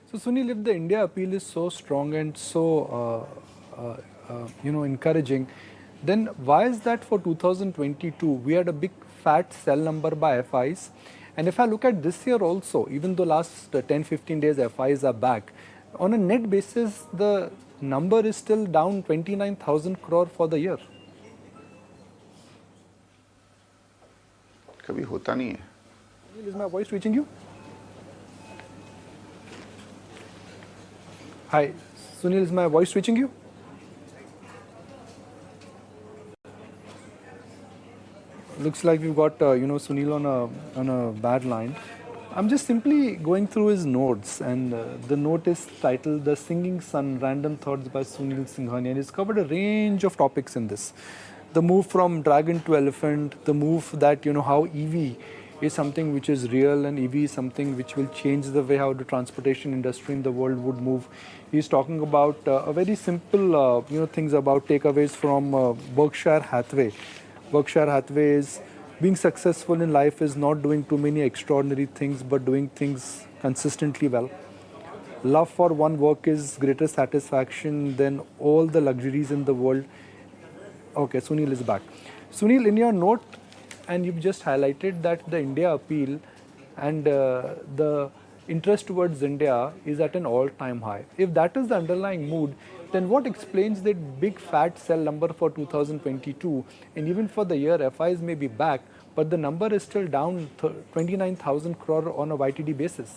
So Sunil, if the India appeal is so strong and so encouraging, then why is that for 2022 we had a big fat sell number by FIs? And if I look at this year also, even though last 10-15 days FIs are back, on a net basis the number is still down 29,000 crore for the year. कभी होता नहीं है. Is my voice reaching you? Hi, Sunil, is my voice reaching you? Looks like we've got Sunil on a bad line. I'm just simply going through his notes, and the note is titled "The Singing Sun: Random Thoughts" by Sunil Singhania, and he's covered a range of topics in this. The move from dragon to elephant, the move that how EV is something which is real, and EV is something which will change the way how the transportation industry in the world would move. He's talking about a very simple things about takeaways from Berkshire Hathaway. Berkshire Hathaway is being successful in life is not doing too many extraordinary things but doing things consistently well. Love for one work is greater satisfaction than all the luxuries in the world. Okay, Sunil is back. Sunil, in your note, and you've just highlighted that the India appeal and the interest towards India is at an all-time high. If that is the underlying mood, then what explains that big fat sell number for 2022? And even for the year, FIs may be back, but the number is still down 29,000 crore on a YTD basis.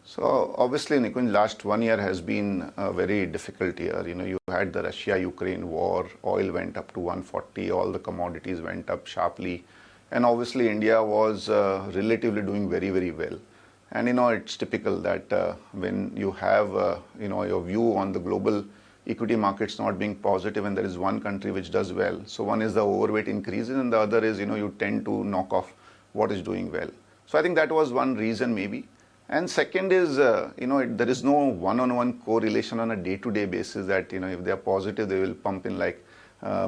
So obviously, Nikunj, last 1 year has been a very difficult year. You had the Russia-Ukraine war, oil went up to 140, all the commodities went up sharply. And obviously, India was relatively doing very, very well. And it's typical that when you have your view on the global equity markets not being positive, and there is one country which does well. So one is the overweight increases, and the other is you tend to knock off what is doing well. So I think that was one reason maybe. And second is there is no one-on-one correlation on a day-to-day basis that if they are positive they will pump in like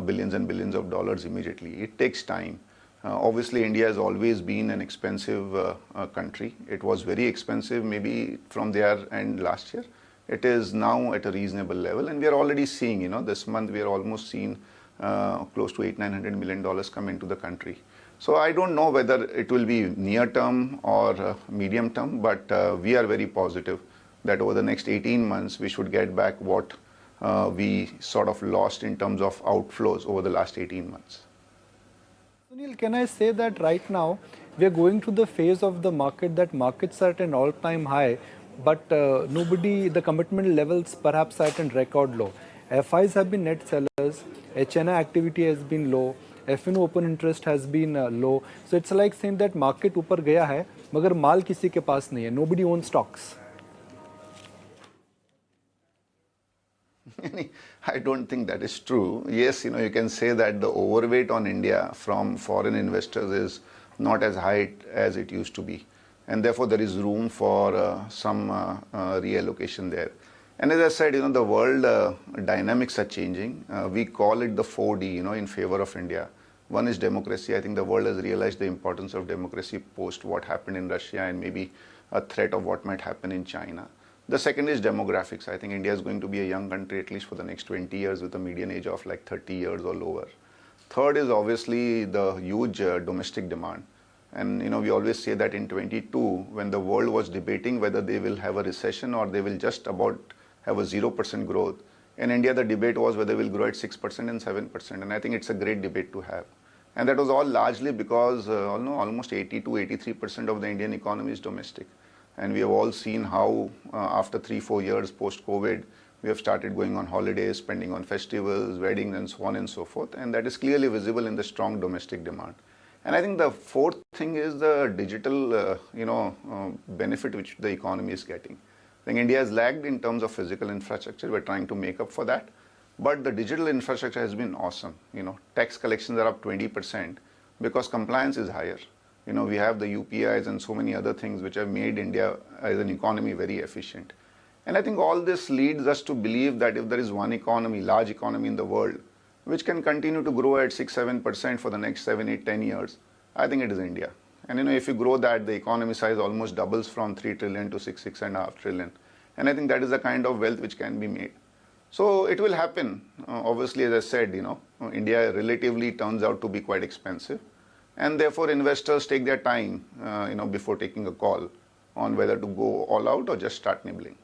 billions and billions of dollars immediately. It takes time. Obviously, India has always been an expensive country. It was very expensive maybe from their end last year. It is now at a reasonable level, and we are already seeing, this month we are almost seeing close to $800-900 million come into the country. So I don't know whether it will be near term or medium term, but we are very positive that over the next 18 months we should get back what we sort of lost in terms of outflows over the last 18 months. Sunil, can I say that right now we are going through the phase of the market that markets are at an all-time high, but the commitment levels perhaps are at a record low. FIs have been net sellers, HNI activity has been low, FNO open interest has been low. So it's like saying that market ऊपर गया है, मगर माल किसी के पास नहीं है. Nobody owns stocks. I don't think that is true. Yes, you can say that the overweight on India from foreign investors is not as high as it used to be. And therefore, there is room for some reallocation there. And as I said, the world dynamics are changing. We call it the 4D, in favor of India. One is democracy. I think the world has realized the importance of democracy post what happened in Russia and maybe a threat of what might happen in China. The second is demographics. I think India is going to be a young country at least for the next 20 years with a median age of like 30 years or lower. Third is obviously the huge domestic demand. And we always say that in 22, when the world was debating whether they will have a recession or they will just about have a 0% growth, in India the debate was whether we'll grow at 6% and 7%. And I think it's a great debate to have. And that was all largely because almost 80 to 83% of the Indian economy is domestic. And we have all seen how after 3-4 years post-COVID, we have started going on holidays, spending on festivals, weddings, and so on and so forth. And that is clearly visible in the strong domestic demand. And I think the fourth thing is the digital, benefit which the economy is getting. I think India has lagged in terms of physical infrastructure. We're trying to make up for that. But the digital infrastructure has been awesome. Tax collections are up 20% because compliance is higher. We have the UPIs and so many other things which have made India as an economy very efficient. And I think all this leads us to believe that if there is one economy, large economy in the world, which can continue to grow at 6-7% for the next 7, 8, 10 years, I think it is India. And if you grow that, the economy size almost doubles from 3 trillion to 6.5 trillion. And I think that is the kind of wealth which can be made. So it will happen. Obviously, as I said, India relatively turns out to be quite expensive. And therefore, investors take their time, before taking a call on whether to go all out or just start nibbling.